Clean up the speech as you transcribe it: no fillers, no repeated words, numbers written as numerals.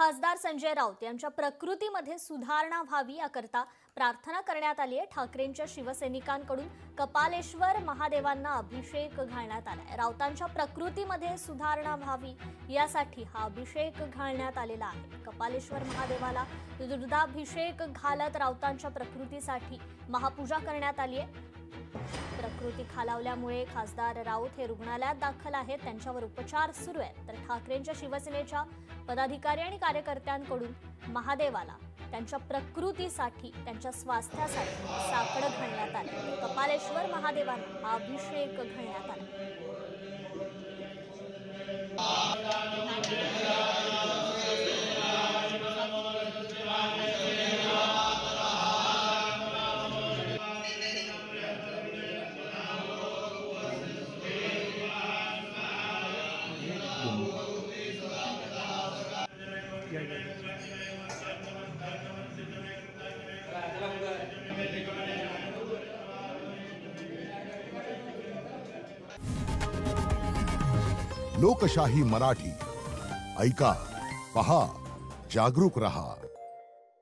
खासदार संजय राऊत यांच्या प्रकृतीमध्ये सुधारणा व्हावी याकरता प्रार्थना करण्यात आली आहे। ठाकरेंच्या शिवसैनिकांकडून कपालेश्वर महादेवांना अभिषेक घालण्यात आलाय। राऊतांच्या प्रकृतीमध्ये सुधारणा व्हावी यासाठी हा अभिषेक घालण्यात आलेला आहे। कपालेश्वर महादेवाला दुधाभिषेक घालत राऊतांच्या प्रकृतीसाठी महापूजा करण्यात आली आहे। प्रकृती खालावल्यामुळे खासदार राऊत हे रुग्णालयात दाखल आहेत। त्यांच्यावर उपचार सुरू आहेत। तर ठाकरेंच्या शिवसेनेच्या पदाधिकारी आणि कार्यकर्त्यांकडून महादेवाला त्यांच्या प्रकृतीसाठी त्यांच्या स्वास्थ्यासाठी साकडं घालण्यात आलं। कपालेश्वर महादेवाला हा अभिषेक घालण्यात आला। लोकशाही मराठी ऐका, पहा, जागरूक रहा।